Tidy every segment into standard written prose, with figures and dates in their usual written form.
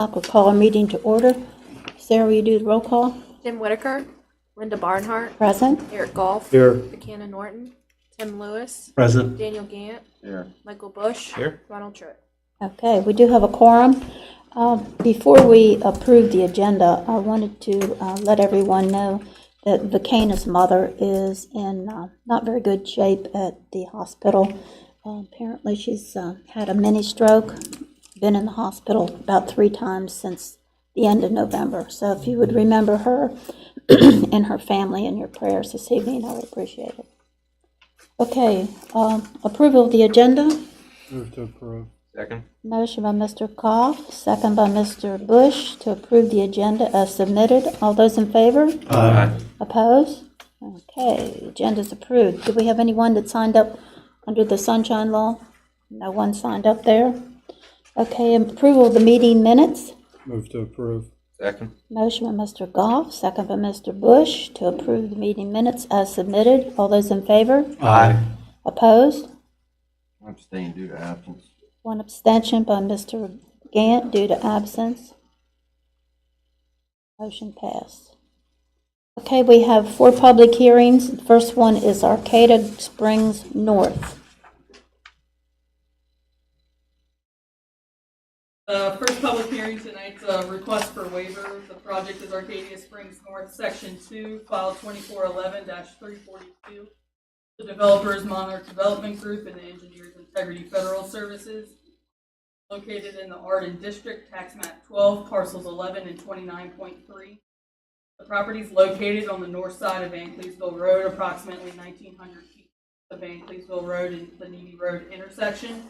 We'll call our meeting to order. Sarah, will you do the roll call? Jim Whitaker, Linda Barnhart, Present. Eric Goff, Here. Buchanan Norton, Tim Lewis, Present. Daniel Gant, Here. Michael Bush, Here. Ronald Tripp. Okay, we do have a quorum. Before we approve the agenda, I wanted to let everyone know that Vicana's mother is in not very good shape at the hospital. Apparently she's had a mini stroke, been in the hospital about 3 times since the end of November. So if you would remember her and her family in your prayers this evening, I would appreciate it. Okay, approval of the agenda. Move to approve. Second. Motion by Mr. Goff, second by Mr. Bush to approve the agenda as submitted. All those in favor? Aye. Opposed? Okay, the agenda's approved. Do we have anyone that signed up under the sunshine law? No one signed up there. Okay, approval of the meeting minutes. Move to approve. Second. Motion by Mr. Goff, second by Mr. Bush to approve the meeting minutes as submitted. All those in favor? Aye. Opposed? Abstain due to absence. One abstention by Mr. Gant due to absence. Motion passed. Okay, we have 4 public hearings. The first one is Arcata Springs North. The first public hearing tonight's a request for waiver. The project is Arcadia Springs North, Section 2, File 2411-342. The developer is Monarch Development Group and the Engineers Integrity Federal Services. Located in the Arden District, tax map 12, parcels 11 and 29.3. The property is located on the north side of Van Cleesville Road, approximately 1,900 feet of Van Cleesville Road and the Needy Road intersection.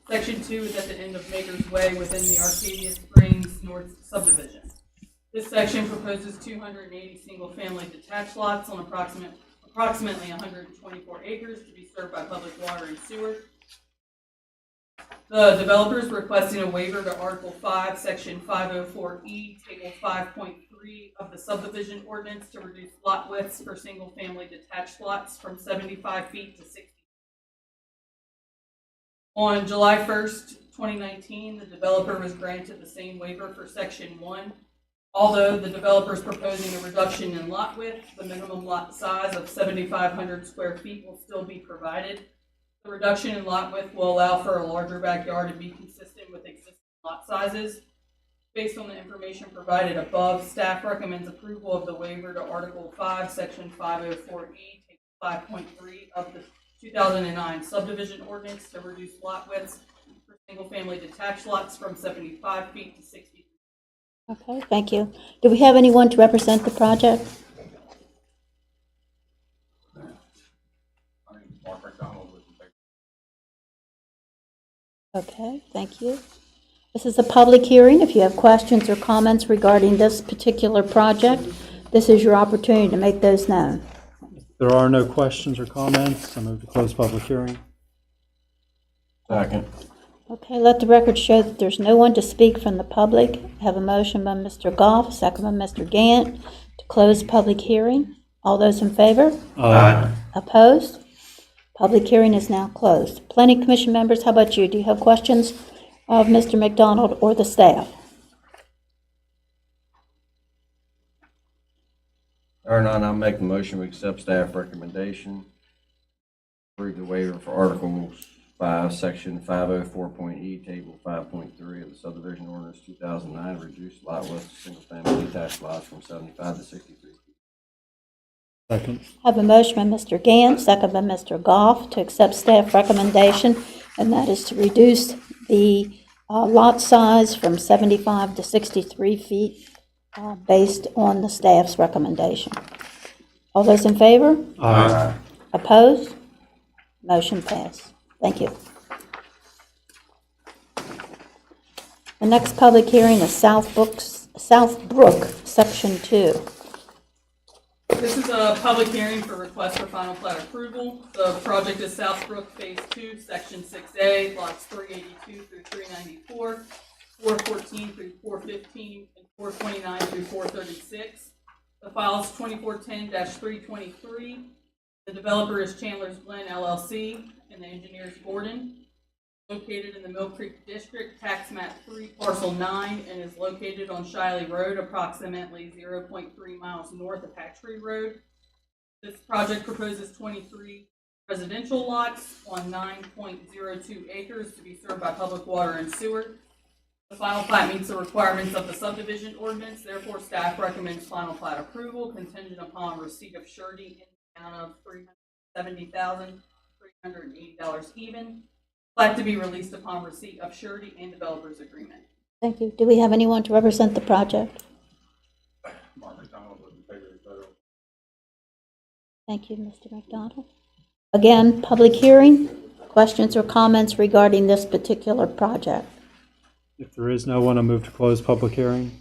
Section 2 is at the end of Maker's Way within the Arcadia Springs North subdivision. This section proposes 280 single-family detached lots on approximately 124 acres to be served by public water and sewer. The developer is requesting a waiver to Article 5, Section 504E, Table 5.3 of the subdivision ordinance to reduce lot widths for single-family detached lots from 75 feet to 60. On July 1st, 2019, the developer was granted the same waiver for Section 1. Although the developer is proposing a reduction in lot width, the minimum lot size of 7,500 square feet will still be provided. The reduction in lot width will allow for a larger backyard and be consistent with existing lot sizes. Based on the information provided above, staff recommends approval of the waiver to Article 5, Section 504E, Table 5.3 of the 2009 subdivision ordinance to reduce lot widths for single-family detached lots from 75 feet to 60 feet. Okay, thank you. Do we have anyone to represent the project? Okay, thank you. This is a public hearing. If you have questions or comments regarding this particular project, this is your opportunity to make those known. There are no questions or comments. I move to close public hearing. Second. Okay, let the record show that there's no one to speak from the public. I have a motion by Mr. Goff, second by Mr. Gant to close public hearing. All those in favor? Aye. Opposed? Public hearing is now closed. Planning Commission members, how about you? Do you have questions of Mr. McDonald or the staff? Or none, I'll make the motion. We accept staff recommendation. Approve the waiver for Articles 5, Section 504.E, Table 5.3 of the subdivision ordinance 2009, reduce lot width to single-family detached lots from 75 to 63 feet. Second. I have a motion by Mr. Gant, second by Mr. Goff to accept staff recommendation, and that is to reduce the lot size from 75 to 63 feet based on the staff's recommendation. All those in favor? Aye. Opposed? Motion passed. Thank you. The next public hearing is Southbrook, Section 2. This is a public hearing for request for final plat approval. The project is Southbrook Phase 2, Section 6A, lots 382 through 394, 414 through 415, and 429 through 436. The file is 2410-323. The developer is Chandler's Glen LLC, and the engineer is Gordon. located in the Mill Creek District, tax map 3, parcel 9, and is located on Shiley Road, approximately 0.3 miles north of Hatchery Road. This project proposes 23 residential lots on 9.02 acres to be served by public water and sewer. The final plat meets the requirements of the subdivision ordinance, therefore staff recommends final plat approval contingent upon receipt of surety in the amount of $370,380 even. Plat to be released upon receipt of surety and developer's agreement. Thank you. Do we have anyone to represent the project? Thank you, Mr. McDonald. Again, public hearing. Questions or comments regarding this particular project? If there is no one, I move to close public hearing.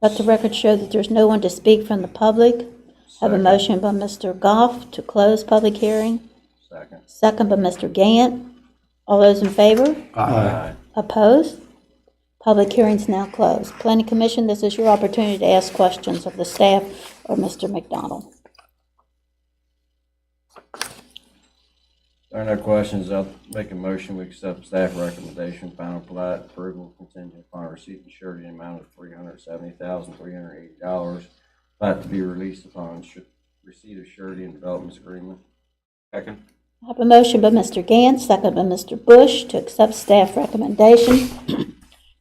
Let the record show that there's no one to speak from the public. Have a motion by Mr. Goff to close public hearing. Second. Second by Mr. Gant. All those in favor? Aye. Opposed? Public hearing's now closed. Planning Commission, this is your opportunity to ask questions of the staff or Mr. McDonald. There are no questions. I'll make a motion. We accept staff recommendation, final plat approval contingent upon receipt of surety in the amount of $370,380. Plat to be released upon receipt of surety and development agreement. Second. I have a motion by Mr. Gant, second by Mr. Bush to accept staff recommendation,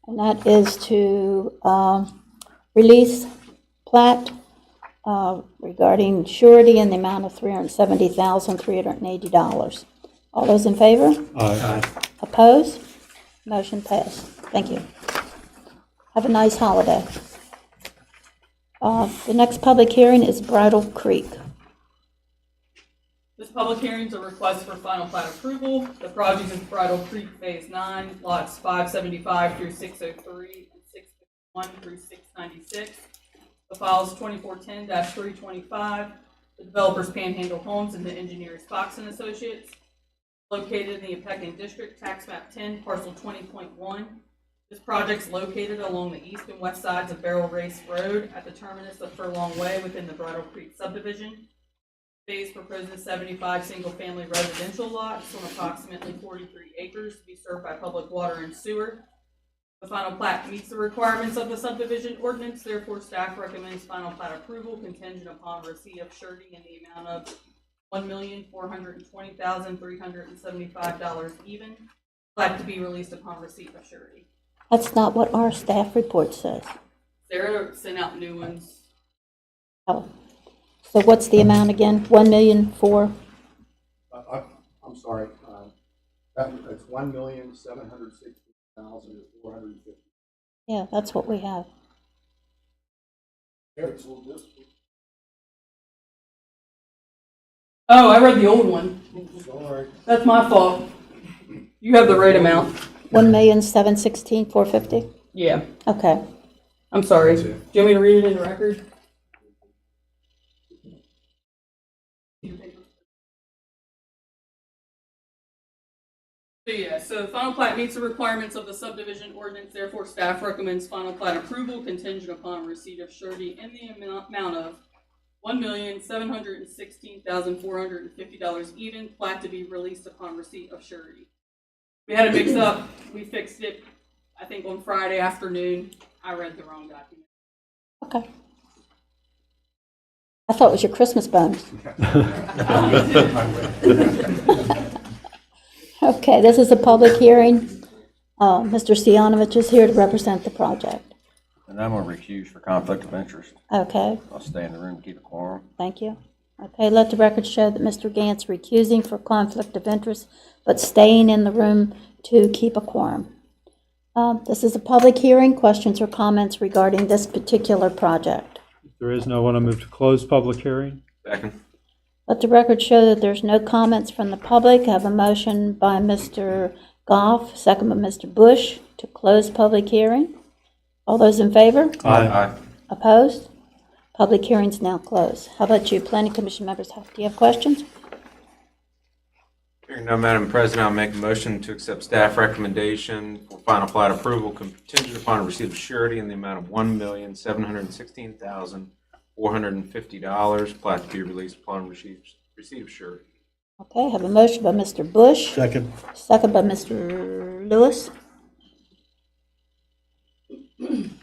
and that is to release plat regarding surety in the amount of $370,380. All those in favor? Aye. Opposed? Motion passed. Thank you. Have a nice holiday. The next public hearing is Bridle Creek. This public hearing is a request for final plat approval. The project is Bridle Creek Phase 9, lots 575 through 603 and 651 through 696. The file is 2410-325. The developer's Panhandle Homes and the engineers Fox and Associates. Located in the Apecking District, tax map 10, parcel 20.1. This project's located along the east and west sides of Barrel Race Road at the terminus of Furlong Way within the Bridle Creek subdivision. Phase proposes 75 single-family residential lots on approximately 43 acres to be served by public water and sewer. The final plat meets the requirements of the subdivision ordinance, therefore staff recommends final plat approval contingent upon receipt of surety in the amount of $1,420,375 even. Plat to be released upon receipt of surety. That's not what our staff report says. Sarah sent out new ones. Oh, so what's the amount again? 1,000,000 for? I'm sorry, that's 1,760,450. Yeah, that's what we have. Oh, I read the old one. Sorry. That's my fault. You have the right amount. 1,716,450. Yeah, Okay. I'm sorry. Do you want me to read it in the record? So final plat meets the requirements of the subdivision ordinance, therefore staff recommends final plat approval contingent upon receipt of surety in the amount of $1,716,450 even, plat to be released upon receipt of surety. We had a mix up. We fixed it, I think, on Friday afternoon. I read the wrong document. Okay. I thought it was your Christmas bonus. Okay, this is a public hearing. Mr. Sianovich is here to represent the project. And I'm going to recuse for conflict of interest. Okay, I'll stay in the room to keep a quorum. thank you. Okay, let the record show that Mr. Gant's recusing for conflict of interest, but staying in the room to keep a quorum. This is a public hearing. Questions or comments regarding this particular project? If there is no one, I move to close public hearing. Second. Let the record show that there's no comments from the public. I have a motion by Mr. Goff, second by Mr. Bush, to close public hearing. All those in favor? Aye. Opposed? Public hearing's now closed. How about you, Planning Commission members? Do you have questions? Hearing none, Madam President, I'll make a motion to accept staff recommendation for final plat approval contingent upon receipt of surety in the amount of $1,716,450. Plat to be released upon receipt of surety. Okay, have a motion by Mr. Bush, Second. second by Mr. Lewis. And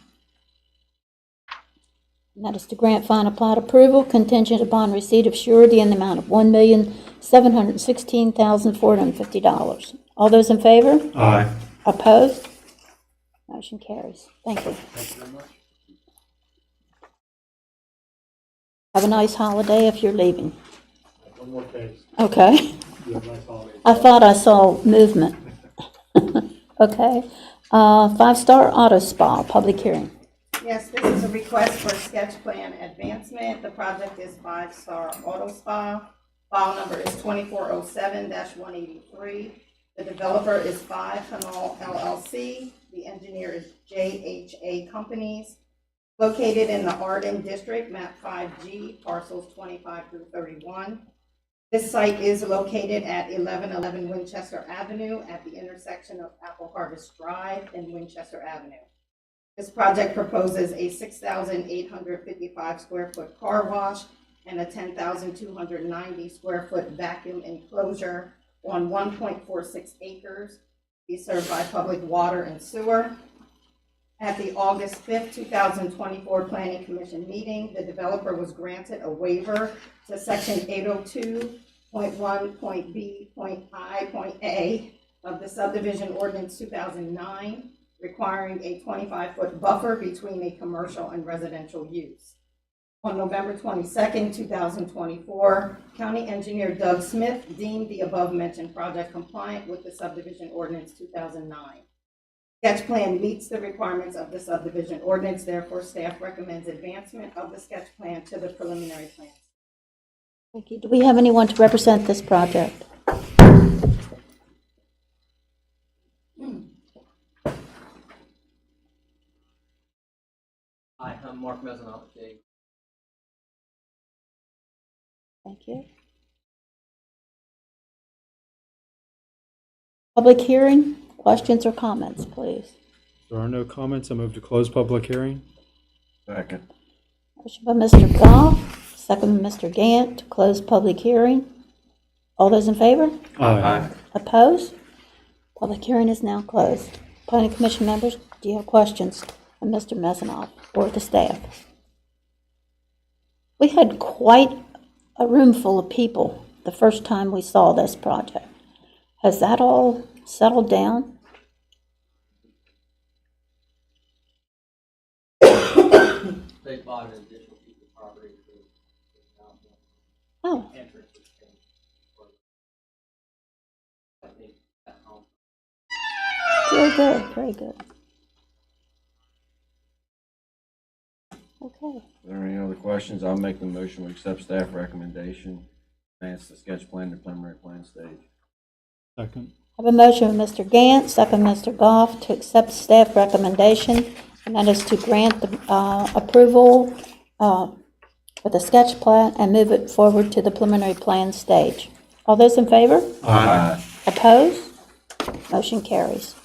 that is to grant final plat approval contingent upon receipt of surety in the amount of $1,716,450. All those in favor? Aye. Opposed? Motion carries. Thank you. Thank you very much. Have a nice holiday if you're leaving. One more case. Okay. You have a nice holiday. I thought I saw movement. Okay. 5-Star Auto Spa, public hearing. Yes, this is a request for sketch plan advancement. The project is 5-Star Auto Spa. File number is 2407-183. The developer is 5 Canal LLC. The engineer is JHA Companies. Located in the Arden District, map 5G, parcels 25 through 31. This site is located at 1111 Winchester Avenue at the intersection of Apple Harvest Drive and Winchester Avenue. This project proposes a 6,855 square foot car wash and a 10,290 square foot vacuum enclosure on 1.46 acres, be served by public water and sewer. At the August 5th, 2024 Planning Commission meeting, the developer was granted a waiver to section 802.1.b.I.A of the subdivision ordinance 2009, requiring a 25-foot buffer between a commercial and residential use. On November 22nd, 2024, County Engineer Doug Smith deemed the above-mentioned project compliant with the subdivision ordinance 2009. Sketch plan meets the requirements of the subdivision ordinance, therefore staff recommends advancement of the sketch plan to the preliminary plan. Thank you. Do we have anyone to represent this project? Hi, I'm Mark Mezzanotte with Dave. Thank you. Public hearing, questions or comments, please? If there are no comments, I move to close public hearing. Second. Motion by Mr. Goff, second by Mr. Gant to close public hearing. All those in favor? Aye. Opposed? Public hearing is now closed. Planning Commission members, do you have questions of Mr. Mezzanotte or the staff? We had quite a room full of people the first time we saw this project. Has that all settled down? They bought an additional piece of property for Oh, entrance. I think that home. very good, very good. Okay. Are there any other questions? I'll make the motion to accept staff recommendation, advance the sketch plan to preliminary plan stage. Second. I have a motion of Mr. Gant, second Mr. Goff, to accept staff recommendation, and that is to grant the approval for the sketch plan and move it forward to the preliminary plan stage. All those in favor? Aye. Opposed? Motion carries.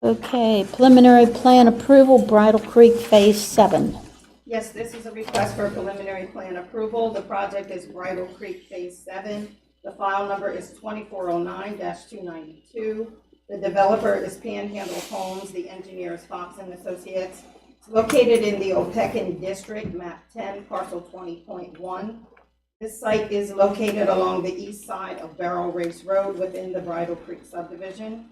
Okay, preliminary plan approval, Bridle Creek Phase 7. Yes, this is a request for preliminary plan approval. The project is Bridle Creek Phase 7. The file number is 2409-292. The developer is Panhandle Homes. The engineer is Fox and Associates. It's located in the Opequon District, map 10, parcel 20.1. This site is located along the east side of Barrel Race Road within the Bridle Creek subdivision.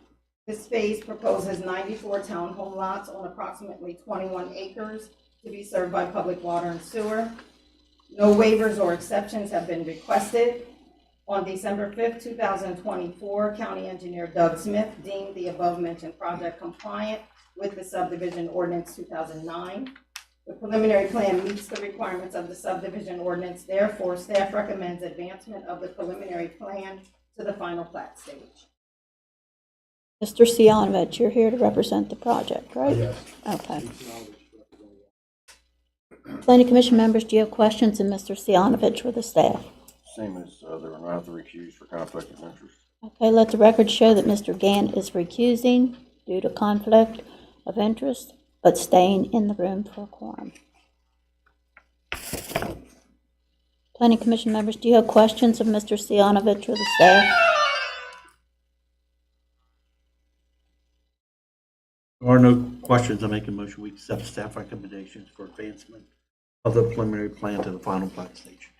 This phase proposes 94 townhome lots on approximately 21 acres to be served by public water and sewer. No waivers or exceptions have been requested. On December 5th, 2024, County Engineer Doug Smith deemed the above-mentioned project compliant with the subdivision ordinance 2009. The preliminary plan meets the requirements of the subdivision ordinance. Therefore, staff recommends advancement of the preliminary plan to the final plat stage. Mr. Sianovich, you're here to represent the project, right? Yes. Okay. Planning Commission members, do you have questions of Mr. Sianovich or the staff? Same as they were not to recuse for conflict of interest. Okay, let the record show that Mr. Gant is recusing due to conflict of interest, but staying in the room for a quorum. Planning Commission members, do you have questions of Mr. Sianovich or the staff? There are no questions. I make a motion we accept staff recommendations for advancement of the preliminary plan to the final plat stage.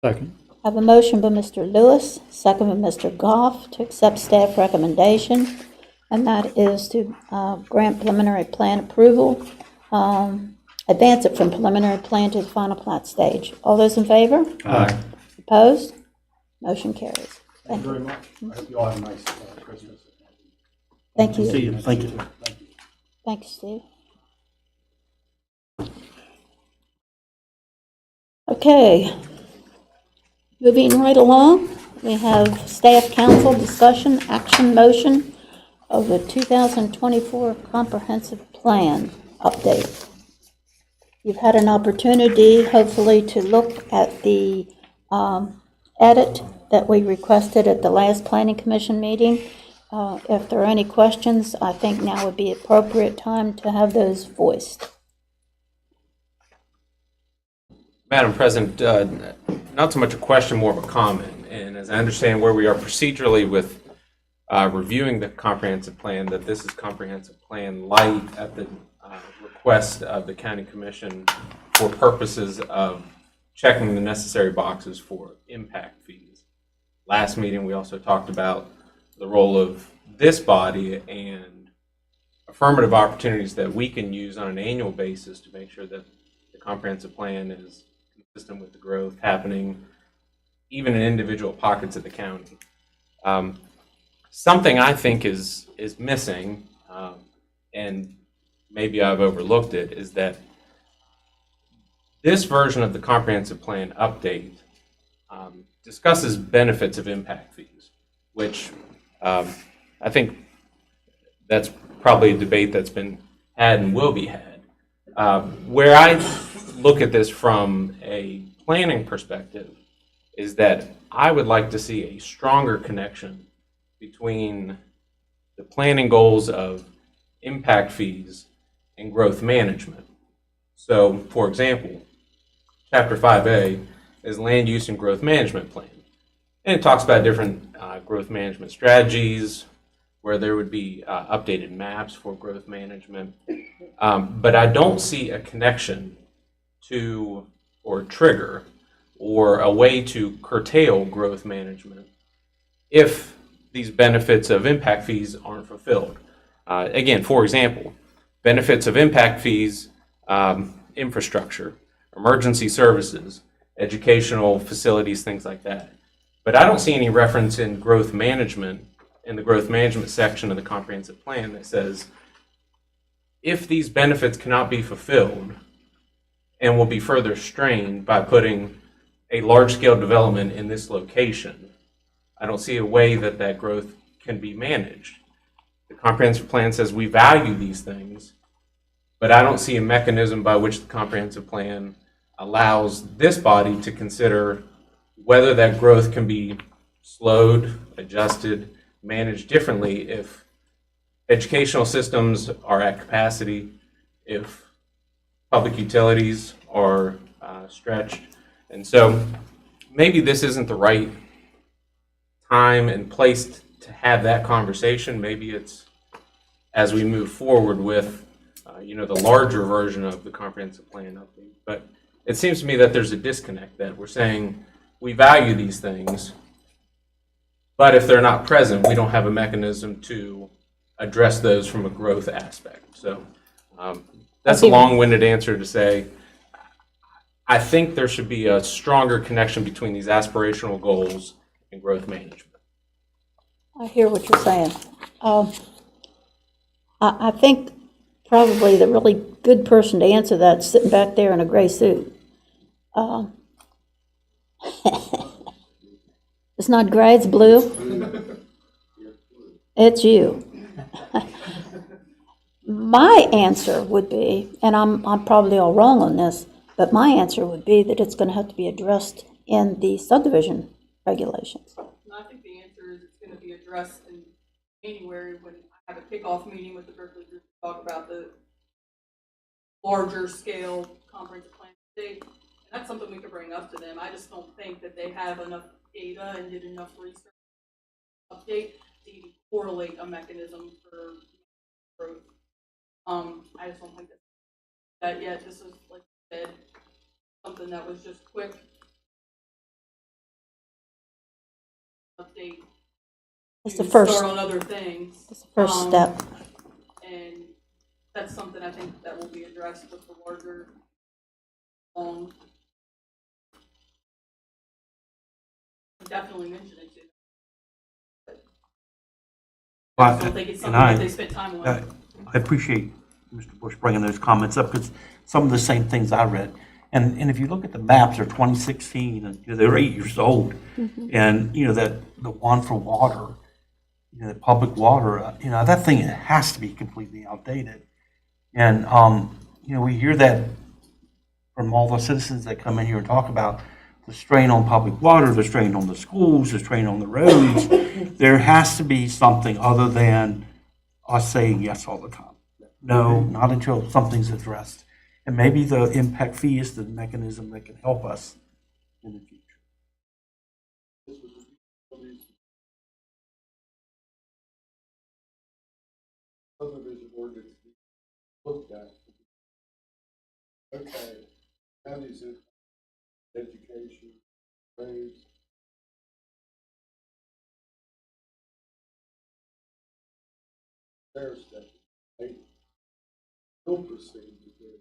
Second. I have a motion by Mr. Lewis, second by Mr. Goff, to accept staff recommendation, and that is to grant preliminary plan approval, advance it from preliminary plan to the final plat stage. All those in favor? Aye. Opposed? Motion carries. Thank you very much. I hope you all have a nice Christmas. Thank you. See you. Thank you. Thank you. Thank you, Steve. Okay. Moving right along, we have staff council discussion, action motion of the 2024 comprehensive plan update. You've had an opportunity, hopefully, to look at the edit that we requested at the last planning commission meeting. If there are any questions, I think now would be appropriate time to have those voiced. Madam President, not so much a question, more of a comment. And as I understand where we are procedurally with reviewing the comprehensive plan, that this is comprehensive plan light at the request of the county commission for purposes of checking the necessary boxes for impact fees. Last meeting, we also talked about the role of this body and affirmative opportunities that we can use on an annual basis to make sure that the comprehensive plan is consistent with the growth happening even in individual pockets of the county. Something I think is missing, and maybe I've overlooked it, is that this version of the comprehensive plan update discusses benefits of impact fees, which I think that's probably a debate that's been had and will be had. Where I look at this from a planning perspective is that I would like to see a stronger connection between the planning goals of impact fees and growth management. So, for example, Chapter 5A is Land Use and Growth Management Plan. And it talks about different growth management strategies, where there would be updated maps for growth management. But I don't see a connection to, or trigger, or a way to curtail growth management if these benefits of impact fees aren't fulfilled. Again, for example, benefits of impact fees, infrastructure, emergency services, educational facilities, things like that. But I don't see any reference in growth management, in the growth management section of the comprehensive plan, that says if these benefits cannot be fulfilled and will be further strained by putting a large-scale development in this location, I don't see a way that that growth can be managed. The comprehensive plan says we value these things, but I don't see a mechanism by which the comprehensive plan allows this body to consider whether that growth can be slowed, adjusted, managed differently if educational systems are at capacity, if public utilities are stretched. And so maybe this isn't the right time and place to have that conversation. Maybe it's as we move forward with the larger version of the comprehensive plan update. But it seems to me that there's a disconnect, that we're saying we value these things, but if they're not present, we don't have a mechanism to address those from a growth aspect. So that's a long-winded answer to say I think there should be a stronger connection between these aspirational goals and growth management. I hear what you're saying. I think probably the really good person to answer that is sitting back there in a gray suit. It's not gray, it's blue. It's you. My answer would be, and I'm probably all wrong on this, but my answer would be that it's going to have to be addressed in the subdivision regulations. And I think the answer is it's going to be addressed in January when I have a kickoff meeting with the Berkeley group to talk about the larger scale comprehensive plan update. That's something we could bring up to them. I just don't think that they have enough data and did enough research update to even correlate a mechanism for growth. I just don't think that yet. This is, like I said, something that was just quick update. It's to the first, start on other things. it's the first step. And that's something I think that will be addressed with the larger, definitely mention it to them. But I just don't think it's something that they spent time on. I appreciate Mr. Bush bringing those comments up, because some of the same things I read. And if you look at the maps, they're 2016, and they're 8 years old. And, that the one for water, the public water, that thing has to be completely outdated. And, we hear that from all the citizens that come in here and talk about the strain on public water, the strain on the schools, the strain on the roads. There has to be something other than us saying yes all the time. No, not until something's addressed. And maybe the impact fee is the mechanism that can help us in the future. Subdivision ordinance looked at. Okay, counties in education, trades. Fair step, right? Still proceed with it.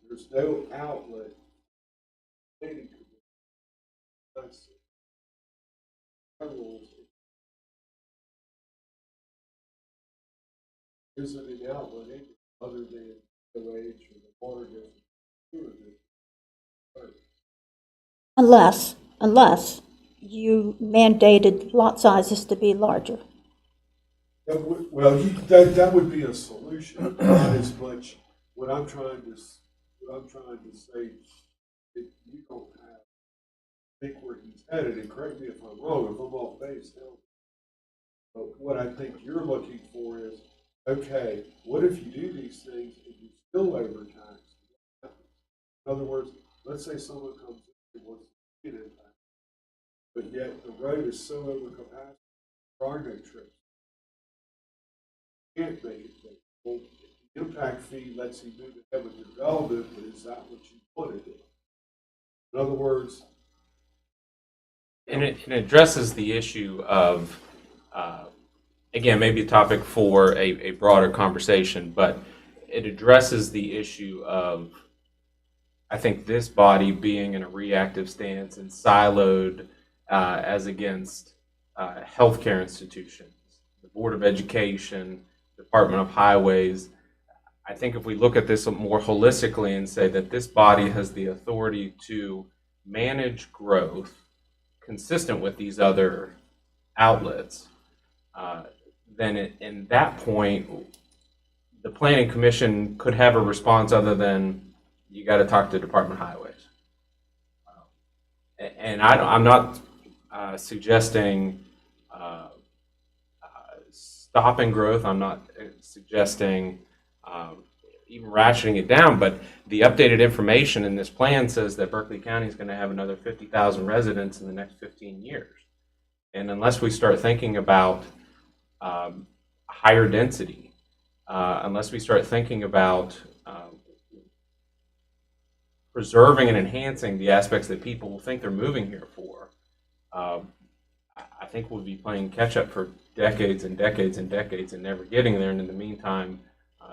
There's no outlet. Planning commission. That's rules. Isn't an outlet other than the wage or the water district. Unless you mandated lot sizes to be larger. That would be a solution, not as much. What I'm trying to say, if you don't have, think where he's headed, and correct me if I'm wrong, if I'm off base, tell me. But what I think you're looking for is, okay, what if you do these things and you still overtax? In other words, let's say someone comes in and wants to get impact, but yet the road is so overcapacity, there are no trips. You can't make it big. Well, the impact fee lets you move ahead with the development, but is that what you want to do? In other words, And it addresses the issue of, again, maybe a topic for a broader conversation, but it addresses the issue of, I think, this body being in a reactive stance and siloed as against healthcare institutions, the Board of Education, Department of Highways. I think if we look at this more holistically and say that this body has the authority to manage growth consistent with these other outlets, then in that point, the Planning Commission could have a response other than you got to talk to Department of Highways. And I'm not suggesting stopping growth. I'm not suggesting even ratcheting it down, but the updated information in this plan says that Berkeley County is going to have another 50,000 residents in the next 15 years. And unless we start thinking about higher density, unless we start thinking about preserving and enhancing the aspects that people will think they're moving here for, I think we'll be playing catch up for decades and decades and decades and never getting there. And in the meantime,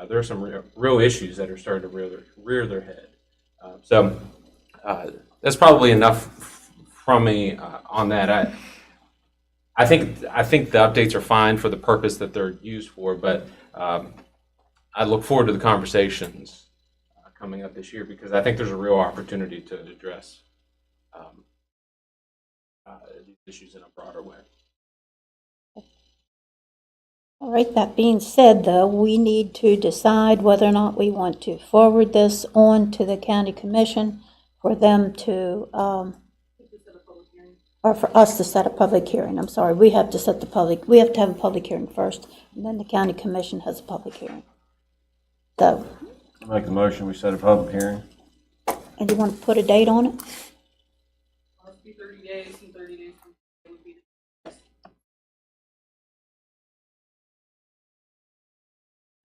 there are some real issues that are starting to rear their head. So that's probably enough from me on that. I think the updates are fine for the purpose that they're used for, but I look forward to the conversations coming up this year because I think there's a real opportunity to address these issues in a broader way. All right, that being said, though, we need to decide whether or not we want to forward this on to the county commission for them to, or for us to set a public hearing. I'm sorry, we have to have a public hearing first, and then the county commission has a public hearing. So, I make the motion, we set a public hearing. And you want to put a date on it? Must be 30 days, and 30 days from today would be the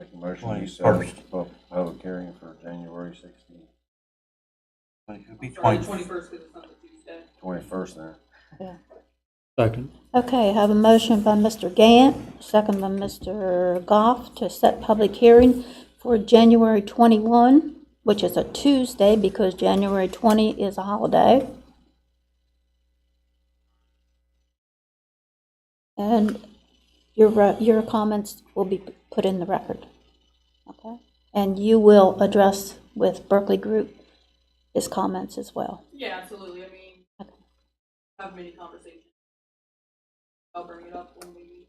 Make a motion, we set 21st. public hearing for January 16th, It'd be sorry, 20. 21st, because it's not the Tuesday. 21st then. Second. Okay, I have a motion by Mr. Gant, second by Mr. Goff, to set public hearing for January 21, which is a Tuesday because January 20 is a holiday. And your comments will be put in the record, okay? And you will address with Berkeley Group his comments as well. Yeah, absolutely. I mean, Okay. have many conversations. I'll bring it up when we meet.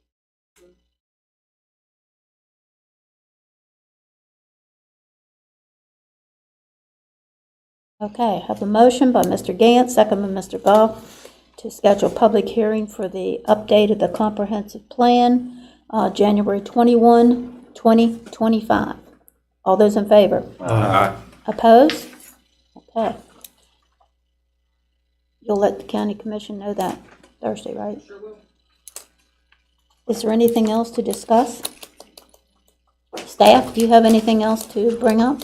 Okay, I have a motion by Mr. Gant, second by Mr. Goff, to schedule public hearing for the update of the comprehensive plan, January 21, 2025. All those in favor? Aye. Opposed? Okay. You'll let the county commission know that Thursday, right? Sure will. Is there anything else to discuss? Staff, do you have anything else to bring up?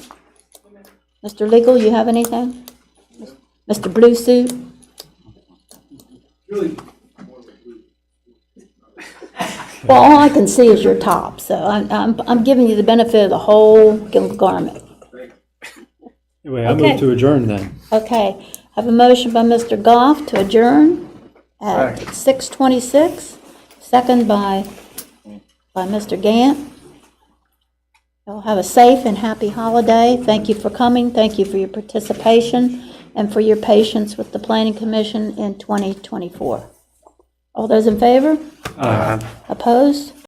Mr. Legal, you have anything? Mr. Blue Suit? Really, Well, all I can see is your top, so I'm giving you the benefit of the whole garment. Anyway, I Okay. move to adjourn then. Okay, I have a motion by Mr. Goff to adjourn at 6:26, second by Mr. Gant. Y'all have a safe and happy holiday. Thank you for coming, thank you for your participation, and for your patience with the Planning Commission in 2024. All those in favor? Aye. Opposed?